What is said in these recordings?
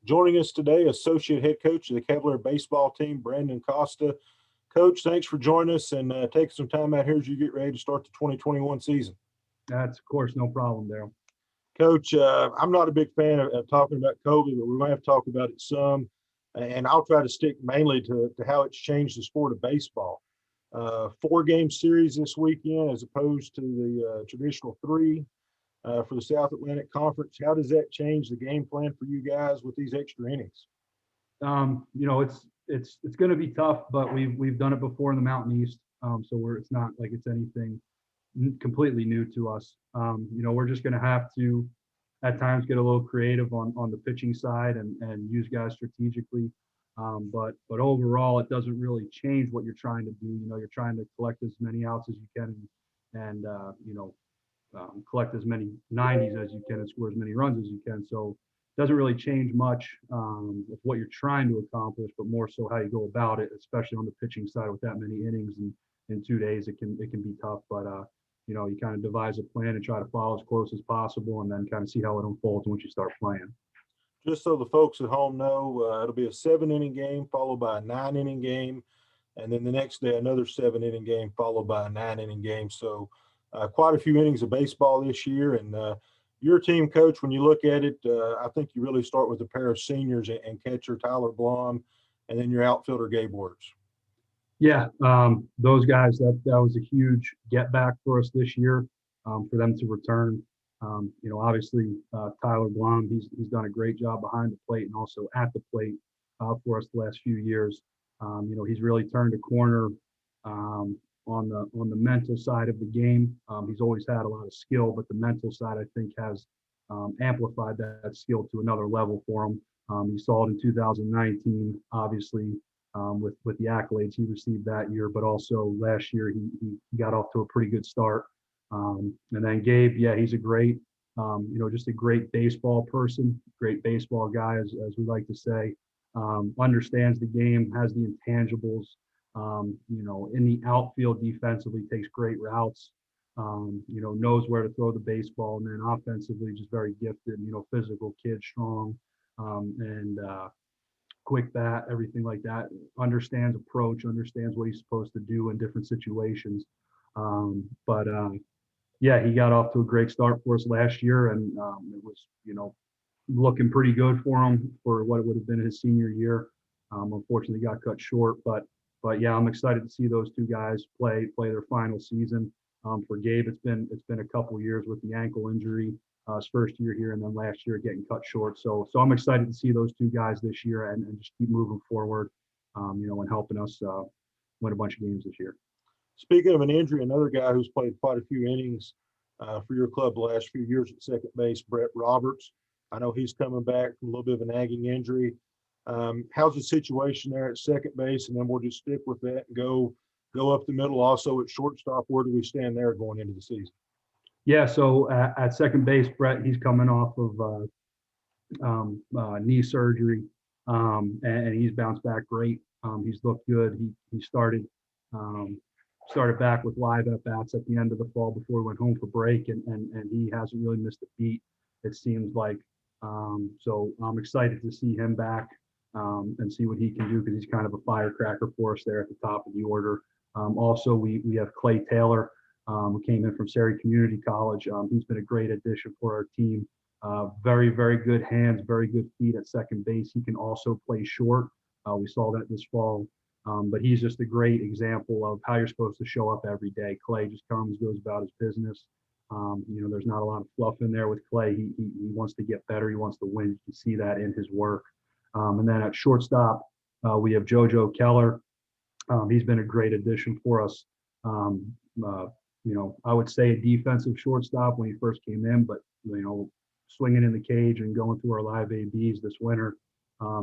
Joining us today, Associate Head Coach of the Cavalier baseball team, Brandon Costa. Coach, thanks for joining us and taking some time out here as you get ready to start the 2021 season. That's, of course, no problem, Daryl. Coach, I'm not a big fan of talking about COVID, but we might have to talk about it some. And I'll try to stick mainly to how it's changed the sport of baseball. 4-game series this weekend as opposed to the traditional 3 for the South Atlantic Conference. How does that change the game plan for you guys with these extra innings? It's going to be tough, but we've done it before in the Mountain East, so it's not like it's anything completely new to us. We're just going to have to at times get a little creative on the pitching side and use guys strategically. But overall, it doesn't really change what you're trying to do. You're trying to collect as many outs as you can and collect as many 90s as you can and score as many runs as you can. So it doesn't really change much with what you're trying to accomplish, but more so how you go about it, especially on the pitching side with that many innings in 2 days. It can be tough, but you kind of devise a plan and try to follow as close as possible and then kind of see how it unfolds once you start playing. Just so the folks at home know, it'll be a 7-inning game followed by a 9-inning game. And then the next day, another 7-inning game followed by a 9-inning game. So quite a few innings of baseball this year. And your team, Coach, when you look at it, I think you really start with a pair of seniors and catcher Tyler Blum, and then your outfielder Gabe Words. Yeah, those guys, that was a huge get back for us this year for them to return. Obviously Tyler Blum, he's done a great job behind the plate and also at the plate for us the last few years. He's really turned a corner on the mental side of the game. He's always had a lot of skill, but the mental side I think has amplified that skill to another level for him. You saw it in 2019, obviously. With the accolades he received that year, but also last year he got off to a pretty good start. And then Gabe, yeah, he's a great, just a great baseball person, great baseball guy, as we like to say. Understands the game, has the intangibles. In the outfield defensively, takes great routes. Knows where to throw the baseball, and then offensively, just very gifted. Physical kid, strong, and quick bat, everything like that. Understands approach, understands what he's supposed to do in different situations. Yeah, he got off to a great start for us last year, and it was, looking pretty good for him for what it would have been his senior year. Unfortunately, got cut short, but yeah, I'm excited to see those two guys play their final season. For Gabe, it's been a couple years with the ankle injury. His first year here, and then last year getting cut short. So I'm excited to see those two guys this year and just keep moving forward, and helping us win a bunch of games this year. Speaking of an injury, another guy who's played quite a few innings for your club the last few years at second base, Brett Roberts. I know he's coming back from a little bit of a nagging injury. How's the situation there at second base? And then we'll just stick with that and go up the middle. Also at shortstop, where do we stand there going into the season? Yeah, so at second base, Brett, he's coming off of knee surgery, and he's bounced back great. He's looked good. He started back with live at-bats at the end of the fall before we went home for break, and he hasn't really missed a beat, it seems like. So I'm excited to see him back and see what he can do, because he's kind of a firecracker for us there at the top of the order. Also, we have Clay Taylor, who came in from Surrey Community College. He's been a great addition for our team. Very, very good hands, very good feet at second base. He can also play short. We saw that this fall. But he's just a great example of how you're supposed to show up every day. Clay just comes, goes about his business. There's not a lot of fluff in there with Clay. He wants to get better. He wants to win. You can see that in his work. And then at shortstop, we have Jojo Keller. He's been a great addition for us. I would say a defensive shortstop when he first came in, but, swinging in the cage and going through our live ABs this winter,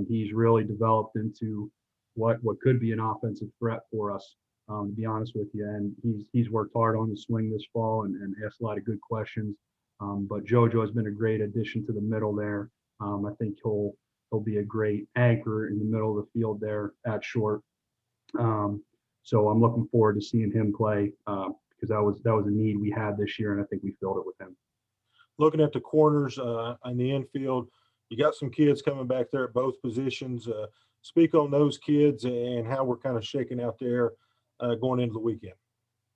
he's really developed into what could be an offensive threat for us, to be honest with you. And he's worked hard on his swing this fall and asked a lot of good questions. But Jojo has been a great addition to the middle there. I think he'll be a great anchor in the middle of the field there at short. So I'm looking forward to seeing him play, because that was a need we had this year, and I think we filled it with him. Looking at the corners in the infield, you got some kids coming back there at both positions. Speak on those kids and how we're kind of shaking out there going into the weekend.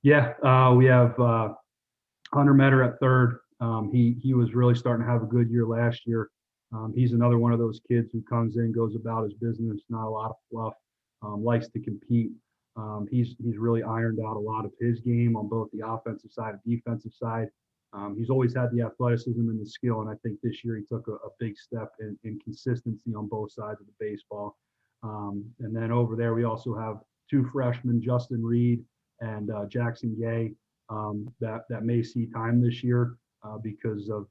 Yeah, we have Hunter Meador at third. He was really starting to have a good year last year. He's another one of those kids who comes in, goes about his business, not a lot of fluff, likes to compete. He's really ironed out a lot of his game on both the offensive side and defensive side. He's always had the athleticism and the skill, and I think this year he took a big step in consistency on both sides of the baseball. And then over there, we also have two freshmen, Justin Reed and Jackson Gay, that may see time this year because of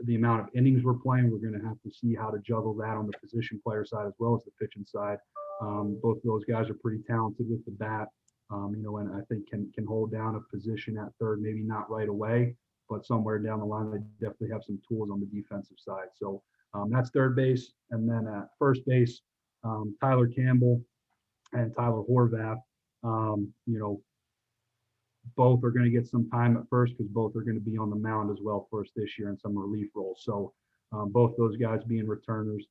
the amount of innings we're playing. We're going to have to see how to juggle that on the position player side as well as the pitching side. Both of those guys are pretty talented with the bat, and I think can hold down a position at third, maybe not right away, but somewhere down the line, they definitely have some tools on the defensive side. So that's third base. And then at first base, Tyler Campbell and Tyler Horvath, both are going to get some time at first because both are going to be on the mound as well for us this year in some relief roles. So both those guys being returners,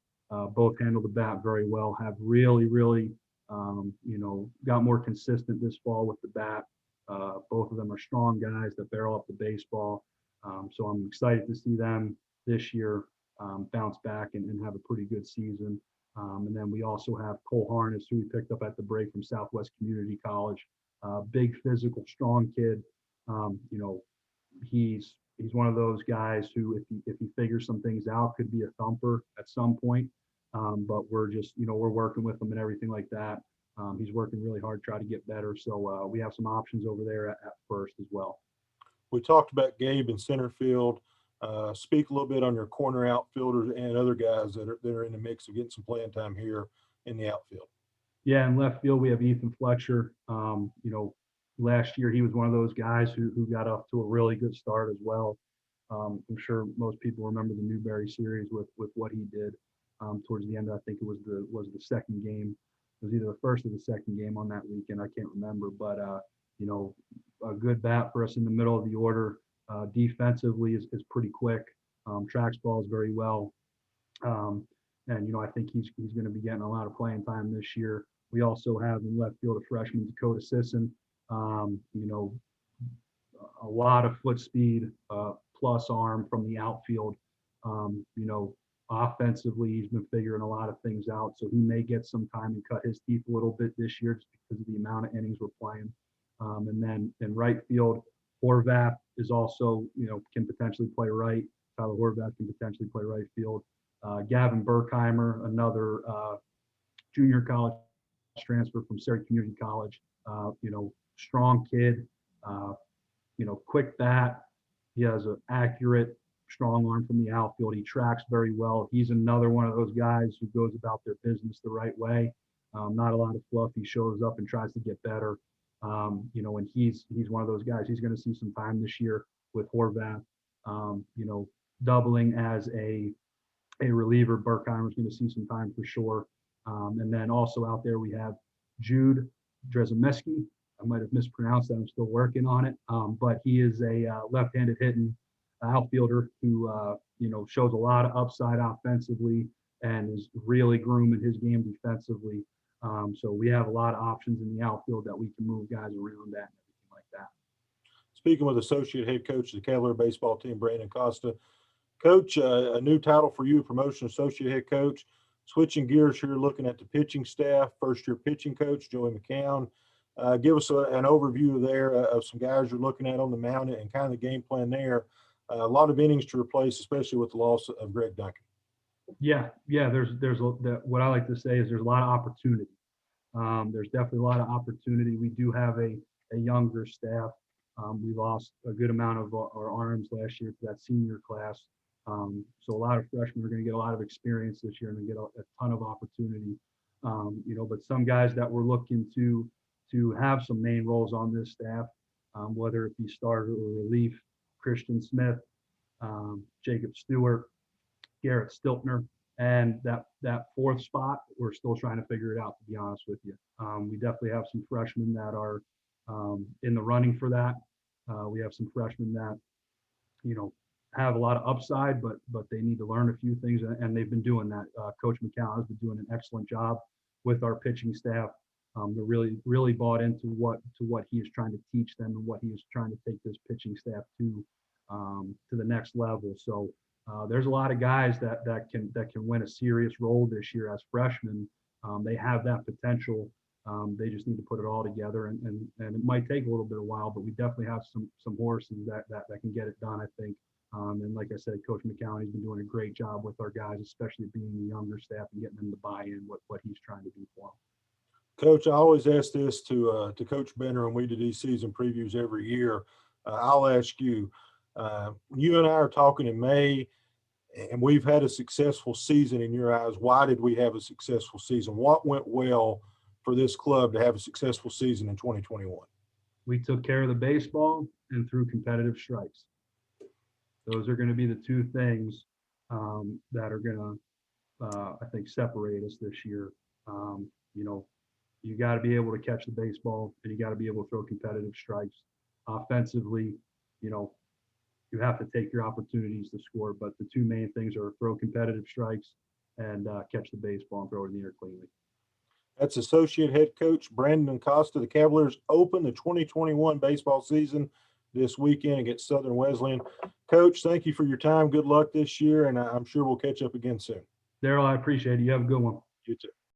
both handle the bat very well, have really, got more consistent this fall with the bat. Both of them are strong guys that barrel up the baseball. So I'm excited to see them this year bounce back and have a pretty good season. And then we also have Cole Harness, who we picked up at the break from Southwest Community College. Big physical, strong kid. He's one of those guys who, if he figures some things out, could be a thumper at some point. But we're just, we're working with him and everything like that. He's working really hard to try to get better. So we have some options over there at first as well. We talked about Gabe in center field. Speak a little bit on your corner outfielders and other guys that are in the mix of getting some playing time here in the outfield. Yeah, in left field, we have Ethan Fletcher. Last year he was one of those guys who got off to a really good start as well. I'm sure most people remember the Newberry series with what he did towards the end. I think it was the second game. It was either the first or the second game on that weekend. I can't remember, but a good bat for us in the middle of the order. Defensively is pretty quick. Tracks balls very well. And I think he's going to be getting a lot of playing time this year. We also have in left field a freshman, Dakota Sisson. A lot of foot speed, plus arm from the outfield. Offensively, he's been figuring a lot of things out, so he may get some time and cut his teeth a little bit this year just because of the amount of innings we're playing. And then in right field, Horvath is also, can potentially play right. Tyler Horvath can potentially play right field. Gavin Burkheimer, another junior college transfer from Surrey Community College. Strong kid, quick bat. He has an accurate, strong arm from the outfield. He tracks very well. He's another one of those guys who goes about their business the right way. Not a lot of fluff. He shows up and tries to get better. And he's one of those guys. He's going to see some time this year with Horvath. Doubling as a reliever. Burkheimer's going to see some time for sure. And then also out there we have Jude Drezemeski. I might have mispronounced that. I'm still working on it. But he is a left-handed hitting outfielder who shows a lot of upside offensively and is really grooming his game defensively. So we have a lot of options in the outfield that we can move guys around that and everything like that. Speaking with associate head coach of the Keller baseball team, Brandon Costa. Coach, a new title for you, promotion associate head coach. Switching gears here, looking at the pitching staff, first-year pitching coach, Joey McCown. Give us an overview there of some guys you're looking at on the mound and kind of the game plan there. A lot of innings to replace, especially with the loss of Greg Duncan. Yeah. What I like to say is there's a lot of opportunity. There's definitely a lot of opportunity. We do have a younger staff. We lost a good amount of our arms last year to that senior class. So a lot of freshmen are going to get a lot of experience this year and get a ton of opportunity. But some guys that we're looking to have some main roles on this staff, whether it be starter or relief, Christian Smith, Jacob Stewart, Garrett Stiltner, and that fourth spot, we're still trying to figure it out, to be honest with you. We definitely have some freshmen that are in the running for that. We have some freshmen that, have a lot of upside, but they need to learn a few things, and they've been doing that. Coach McCown has been doing an excellent job with our pitching staff. They're really bought into what he is trying to teach them and what he is trying to take this pitching staff to the next level. So there's a lot of guys that can win a serious role this year as freshmen. They have that potential. They just need to put it all together, and it might take a little bit of while, but we definitely have some horses that can get it done, I think. And like I said, Coach McCown, he's been doing a great job with our guys, especially being the younger staff and getting them to buy in what he's trying to do for them. Coach, I always ask this to Coach Benner, and we do these season previews every year. I'll ask you. You and I are talking in May, and we've had a successful season in your eyes. Why did we have a successful season? What went well for this club to have a successful season in 2021? We took care of the baseball and threw competitive strikes. Those are going to be the two things that are going to, I think, separate us this year. You got to be able to catch the baseball, and you got to be able to throw competitive strikes. Offensively, you have to take your opportunities to score, but the two main things are throw competitive strikes and catch the baseball and throw it in the air cleanly. That's Associate Head Coach Brandon Costa. The Cavaliers open the 2021 baseball season this weekend against Southern Wesleyan. Coach, thank you for your time. Good luck this year, and I'm sure we'll catch up again soon. Daryl, I appreciate it. You have a good one. You too.